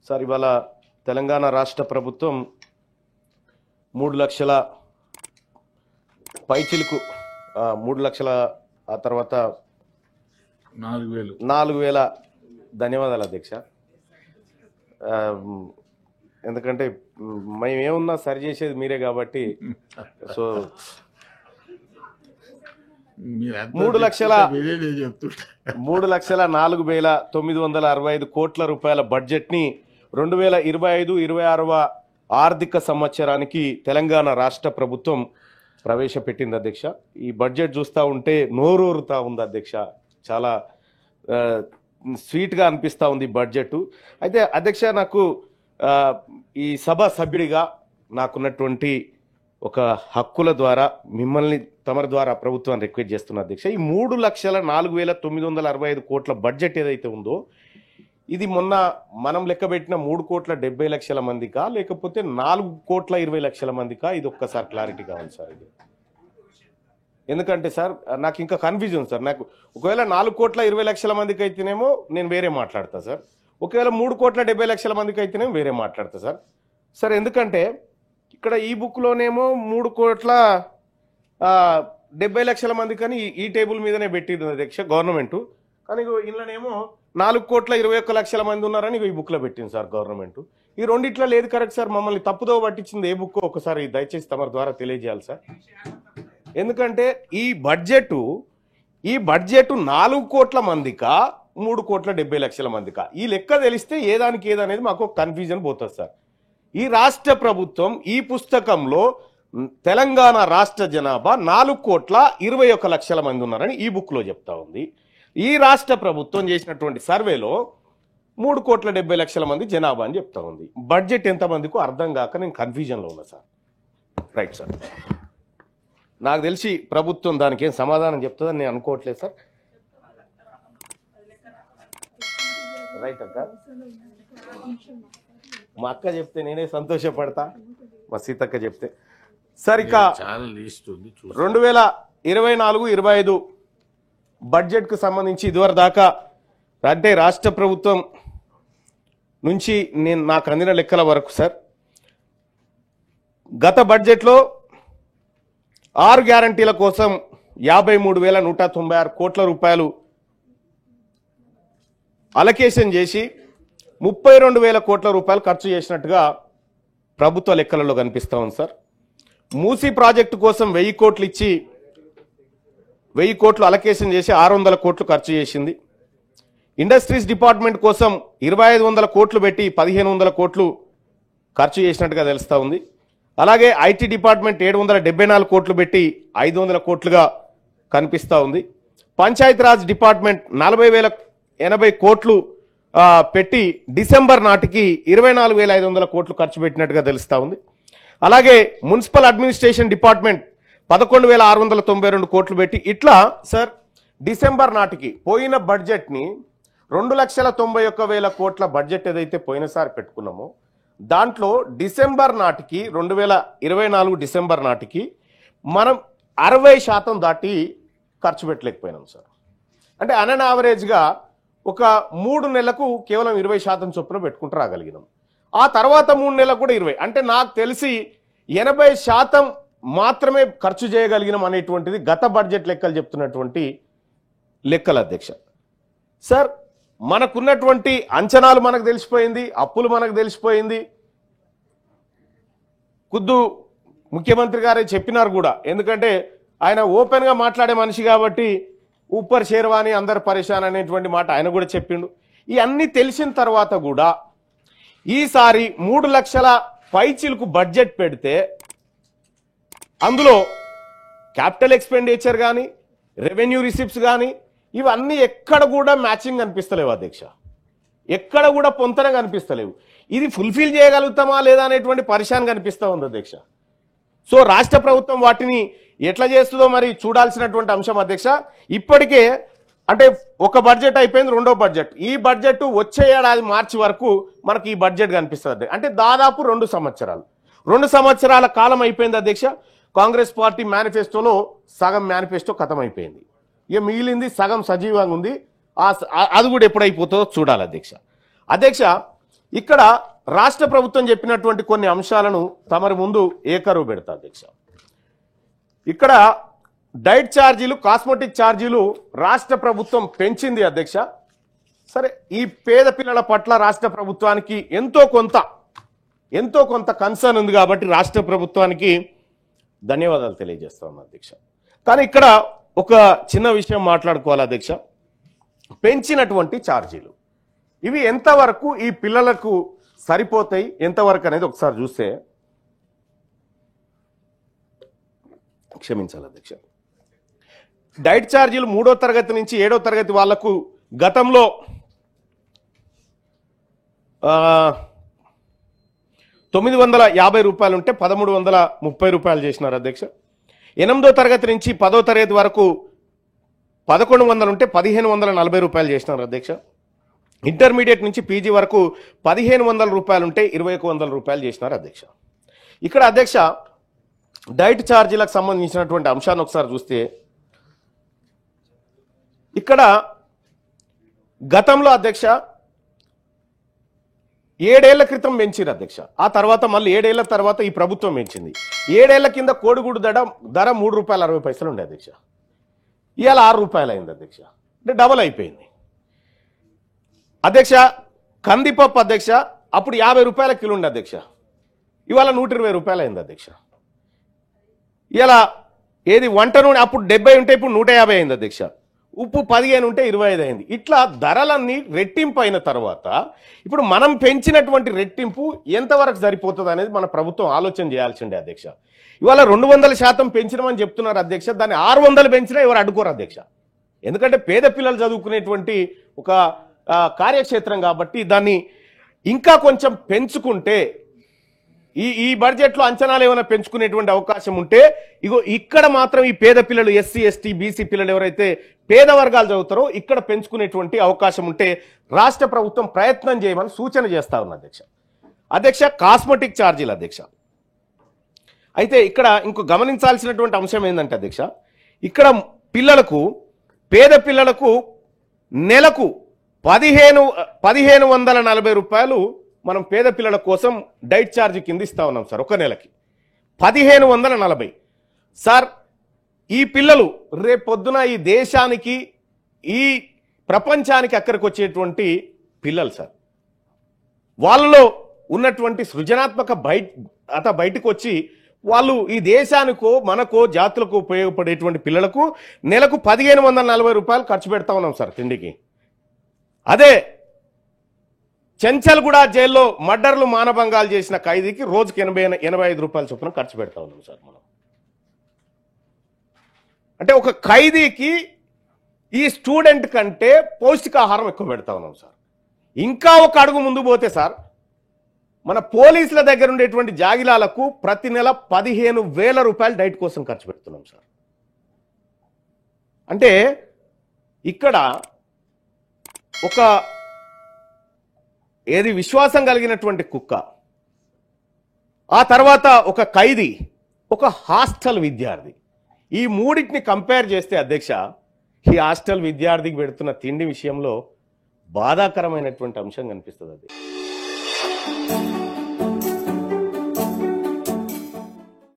Sir ఇవాళ తెలంగాణ రాష్ట్ర ప్రభుత్వం 3 లక్షల పైచిలుకు 3 లక్షల ఆ తర్వాత 4,000 ధన్యవాదాలు అధ్యక్ష. ఎందుకంటే మేమేమున్నా సరి చేసేది మీరే కాబట్టి సో 3,04,965 కోట్ల రూపాయల బడ్జెట్ని 2025-26వ ఆర్థిక సంవత్సరానికి తెలంగాణ రాష్ట్ర ప్రభుత్వం ప్రవేశపెట్టింది అధ్యక్ష. ఈ బడ్జెట్ చూస్తూ ఉంటే నోరూరుతా ఉంది అధ్యక్ష, చాలా స్వీట్గా అనిపిస్తూ ఉంది బడ్జెట్. అయితే అధ్యక్ష, నాకు ఈ సభ సభ్యుడిగా నాకున్నటువంటి ఒక హక్కుల ద్వారా మిమ్మల్ని తమరి ద్వారా ప్రభుత్వాన్ని రిక్వెస్ట్ చేస్తున్నా అధ్యక్ష. ఈ 3,04,965 కోట్ల బడ్జెట్ ఏదైతే ఉందో ఇది మొన్న మనం లెక్కబెట్టిన 3,70,00,000 మందికా లేకపోతే 4,20,00,000 మందికా? ఇది ఒక్కసారి క్లారిటీ కావాలి సార్. ఇది ఎందుకంటే సార్ నాకు ఇంకా కన్ఫ్యూజన్ సార్. నాకు ఒకవేళ 4,20,00,000 మందికి అయితేనేమో నేను వేరే మాట్లాడతా సార్, ఒకవేళ 3,70,00,000 మందికి అయితేనేమో వేరే మాట్లాడతా సార్. సార్ ఎందుకంటే ఇక్కడ ఈ బుక్లోనేమో 3,70,00,000 మంది కానీ ఈ టేబుల్ మీదనే పెట్టింది అధ్యక్ష గవర్నమెంట్, కానీ ఇందులోనేమో 4,21,00,000 మంది ఉన్నారని ఈ బుక్లో పెట్టింది సార్ గవర్నమెంట్. ఈ రెండిట్లో లేదు కరెక్ట్ సార్. మమ్మల్ని తప్పుదో పట్టించింది ఏ బుక్ ఒకసారి దయచేసి తమ ద్వారా తెలియజేయాలి సార్. ఎందుకంటే ఈ బడ్జెట్ 4 కోట్ల మందికా 3,70,00,000 మందికా ఈ లెక్క తెలిస్తే ఏదానికి ఏదనేది మాకు కన్ఫ్యూజన్ పోతుంది సార్. ఈ రాష్ట్ర ప్రభుత్వం ఈ పుస్తకంలో తెలంగాణ రాష్ట్ర జనాభా 4,21,00,000 మంది ఉన్నారని ఈ బుక్లో చెప్తా ఉంది. ఈ రాష్ట్ర ప్రభుత్వం చేసినటువంటి సర్వేలో 3,70,00,000 మంది జనాభా అని చెప్తా ఉంది. బడ్జెట్ ఎంతమందికో అర్థం కాక నేను కన్ఫ్యూజన్లో ఉన్నా సార్. రైట్ సార్, నాకు తెలిసి ప్రభుత్వం దానికి ఏం సమాధానం చెప్తుందని నేను అనుకోవట్లేదు సార్. రైట్ అక్క, మా అక్క చెప్తే నేనే సంతోషపడతా, మా సీతక్క చెప్తే. సార్ ఇక 2024-25 బడ్జెట్కు సంబంధించి ఇదివరకు దాకా అంటే రాష్ట్ర ప్రభుత్వం నుంచి నాకు అందిన లెక్కల వరకు సార్ గత బడ్జెట్లో 6 గ్యారంటీల కోసం 53,196 కోట్ల రూపాయలు అలొకేషన్ చేసి 32,000 కోట్ల రూపాయలు ఖర్చు చేసినట్టుగా ప్రభుత్వ లెక్కలలో కనిపిస్తూ ఉంది సార్. మూసీ ప్రాజెక్టు కోసం 1,000 కోట్లు ఇచ్చి 1,000 కోట్లు అలొకేషన్ చేసి 600 కోట్లు ఖర్చు చేసింది. ఇండస్ట్రీస్ డిపార్ట్మెంట్ కోసం 2,500 కోట్లు పెట్టి 1,500 కోట్లు ఖర్చు చేసినట్టుగా తెలుస్తూ ఉంది. అలాగే ఐటీ డిపార్ట్మెంట్ 774 కోట్లు పెట్టి 500 కోట్లుగా కనిపిస్తూ ఉంది. పంచాయతీరాజ్ డిపార్ట్మెంట్ 40,080 కోట్లు పెట్టి డిసెంబర్ నాటికి 24,500 కోట్లు ఖర్చు పెట్టినట్టుగా తెలుస్తూ ఉంది. అలాగే మున్సిపల్ అడ్మినిస్ట్రేషన్ డిపార్ట్మెంట్ 11,692 కోట్లు పెట్టి ఇట్లా సార్ డిసెంబర్ నాటికి పోయిన బడ్జెట్ని 2,91,000 కోట్ల బడ్జెట్ ఏదైతే పోయినసారి పెట్టుకున్నామో దాంట్లో డిసెంబర్ నాటికి 2024 డిసెంబర్ నాటికి మనం 60% దాటి ఖర్చు పెట్టలేకపోయినాం సార్. అంటే అన్ యావరేజ్గా ఒక 3 నెలలకు కేవలం 20% చొప్పున పెట్టుకుంటూ రాగలిగినాం. ఆ తర్వాత 3 నెలలకు కూడా 20, అంటే నాకు తెలిసి 80% మాత్రమే ఖర్చు చేయగలిగినాం అనేటువంటిది గత బడ్జెట్ లెక్కలు చెప్తున్నటువంటి లెక్కలు అధ్యక్ష. సార్ మనకున్నటువంటి అంచనాలు మనకు తెలిసిపోయింది, అప్పులు మనకు తెలిసిపోయింది. ఖుద్దు ముఖ్యమంత్రి గారే చెప్పినారు కూడా, ఎందుకంటే ఆయన ఓపెన్గా మాట్లాడే మనిషి కాబట్టి ఊపర్ షేర్వాణి అందరు పరేషాన్ అనేటువంటి మాట ఆయన కూడా చెప్పిండు. ఇవన్నీ తెలిసిన తర్వాత కూడా ఈసారి 3 లక్షల పైచిలకు బడ్జెట్ పెడితే అందులో క్యాపిటల్ ఎక్స్పెండిచర్ కానీ రెవెన్యూ రిసిప్ట్స్ కానీ ఇవన్నీ ఎక్కడ కూడా మ్యాచింగ్ కనిపిస్తలేవు అధ్యక్ష, ఎక్కడ కూడా పొంతన కనిపిస్తలేవు. ఇది ఫుల్ఫిల్ చేయగలుగుతామా లేదా అనేటువంటి పరిశాన్ కనిపిస్తూ ఉంది అధ్యక్ష. సో రాష్ట్ర ప్రభుత్వం వాటిని ఎట్లా చేస్తుందో మరి చూడాల్సినటువంటి అంశం అధ్యక్ష. ఇప్పటికే అంటే ఒక బడ్జెట్ అయిపోయింది, రెండో బడ్జెట్. ఈ బడ్జెట్ వచ్చే ఏడాది మార్చి వరకు మనకి ఈ బడ్జెట్ కనిపిస్తుంది. అంటే దాదాపు 2 సంవత్సరాల కాలం అయిపోయింది అధ్యక్ష. కాంగ్రెస్ పార్టీ మేనిఫెస్టోలో సగం మేనిఫెస్టో ఖతం అయిపోయింది, ఇక మిగిలింది సగం సజీవంగా ఉంది. అది కూడా ఎప్పుడైపోతుందో చూడాలి అధ్యక్ష. ఇక్కడ రాష్ట్ర ప్రభుత్వం చెప్పినటువంటి కొన్ని అంశాలను తమరి ముందు ఏకరువు పెడతా అధ్యక్ష. ఇక్కడ డైట్ ఛార్జీలు, కాస్మెటిక్ ఛార్జీలు రాష్ట్ర ప్రభుత్వం పెంచింది అధ్యక్ష. సరే, ఈ పేద పిల్లల పట్ల రాష్ట్ర ప్రభుత్వానికి ఎంతో కొంత కన్సర్న్ ఉంది కాబట్టి రాష్ట్ర ప్రభుత్వానికి ధన్యవాదాలు తెలియజేస్తా ఉన్నా అధ్యక్ష. కానీ ఇక్కడ ఒక చిన్న విషయం మాట్లాడుకోవాలి అధ్యక్ష. పెంచినటువంటి ఛార్జీలు ఇవి ఎంతవరకు ఈ పిల్లలకు సరిపోతాయి, ఎంతవరకు అనేది ఒకసారి చూస్తే, క్షమించాలి అధ్యక్ష, డైట్ ఛార్జీలు 3వ తరగతి నుంచి 7వ తరగతి వాళ్లకు గతంలో 950 రూపాయలు ఉంటే 1330 రూపాయలు చేసినారు అధ్యక్ష. 8వ తరగతి నుంచి 10వ తరగతి వరకు 1100 ఉంటే 1540 రూపాయలు చేసినారు అధ్యక్ష. ఇంటర్మీడియట్ నుంచి పీజీ వరకు 1500 రూపాయలు ఉంటే 2100 రూపాయలు చేసినారు అధ్యక్ష. ఇక్కడ అధ్యక్ష డైట్ ఛార్జీలకు సంబంధించినటువంటి అంశాన్ని ఒకసారి చూస్తే, ఇక్కడ గతంలో అధ్యక్ష 7 ఏళ్ల క్రితం పెంచారు అధ్యక్ష. ఆ తర్వాత మళ్ళీ 7 ఏళ్ల తర్వాత ఈ ప్రభుత్వం పెంచింది. 7 ఏళ్ల కింద కోడిగుడు ధర ₹3.60 ఉండే అధ్యక్ష. ఇవాళ ₹6 అయింది అధ్యక్ష. అంటే డబల్ అయిపోయింది అధ్యక్ష. కందిపప్పు అధ్యక్ష అప్పుడు ₹50 కిలో ఉండే అధ్యక్ష, ఇవాళ ₹120 అయింది అధ్యక్ష. ఇలా ఏది వంట నూనె అప్పుడు 70 ఉంటే ఇప్పుడు 150 అయింది అధ్యక్ష. ఉప్పు 15 ఉంటే 25 అయింది. ఇట్లా ధరలన్నీ రెట్టింపు అయిన తర్వాత ఇప్పుడు మనం పెంచినటువంటి రెట్టింపు ఎంతవరకు సరిపోతుంది అనేది మన ప్రభుత్వం ఆలోచన చేయాల్సిందే అధ్యక్ష. ఇవాళ 200% పెంచినామని చెప్తున్నారు అధ్యక్ష. దాన్ని 600 పెంచినా ఎవరు అడ్డుకోరు అధ్యక్ష. ఎందుకంటే పేద పిల్లలు చదువుకునేటువంటి ఒక కార్యక్షేత్రం కాబట్టి దాన్ని ఇంకా కొంచెం పెంచుకుంటే ఈ బడ్జెట్లో అంచనాలు ఏమైనా పెంచుకునేటువంటి అవకాశం ఉంటే, ఇగో ఇక్కడ మాత్రం ఈ పేద పిల్లలు ఎస్సీ ఎస్టీ బీసీ పిల్లలు ఎవరైతే పేద వర్గాలు చదువుతారో ఇక్కడ పెంచుకునేటువంటి అవకాశం ఉంటే రాష్ట్ర ప్రభుత్వం ప్రయత్నం చేయమని సూచన చేస్తా ఉన్న అధ్యక్ష. కాస్మెటిక్ ఛార్జీలు అధ్యక్ష. అయితే ఇక్కడ ఇంకో గమనించాల్సినటువంటి అంశం ఏంటంటే అధ్యక్ష, ఇక్కడ పేద పిల్లలకు నెలకు 1540 రూపాయలు మనం పేద పిల్లల కోసం డైట్ ఛార్జ్ కింద ఇస్తా ఉన్నాం సార్. ఒక నెలకి 1540 సార్. ఈ పిల్లలు రేపొద్దున ఈ దేశానికి ఈ ప్రపంచానికి అక్కడికి వచ్చేటువంటి పిల్లలు సార్. వాళ్ళలో ఉన్నటువంటి సృజనాత్మక బయటకు వచ్చి వాళ్ళు ఈ దేశానికో మనకో జాతులకు ఉపయోగపడేటువంటి పిల్లలకు నెలకు 1540 రూపాయలు ఖర్చు పెడతా ఉన్నాం సార్ తిండికి. అదే చెంచల్గూడ జైల్లో మర్డర్లు మానభంగాలు చేసిన ఖైదీకి రోజుకి 85 రూపాయల చొప్పున ఖర్చు పెడతా ఉన్నాం సార్ మనం. అంటే ఒక ఖైదీకి ఈ స్టూడెంట్ కంటే పౌష్టికాహారం ఎక్కువ పెడతా ఉన్నాం సార్. ఇంకా ఒక అడుగు ముందు పోతే సార్, మన పోలీసుల దగ్గర ఉండేటువంటి జాగిలాలకు ప్రతి నెల 15,000 రూపాయలు డైట్ కోసం ఖర్చు పెడుతున్నాం సార్. అంటే ఇక్కడ ఒక విశ్వాసం కలిగినటువంటి కుక్క, ఆ తర్వాత ఒక ఖైదీ, ఒక హాస్టల్ విద్యార్థి, ఈ మూడింటిని కంపేర్ చేస్తే అధ్యక్ష, ఈ హాస్టల్ విద్యార్థికి పెడుతున్న తిండి విషయంలో బాధాకరమైనటువంటి అంశం కనిపిస్తుంది.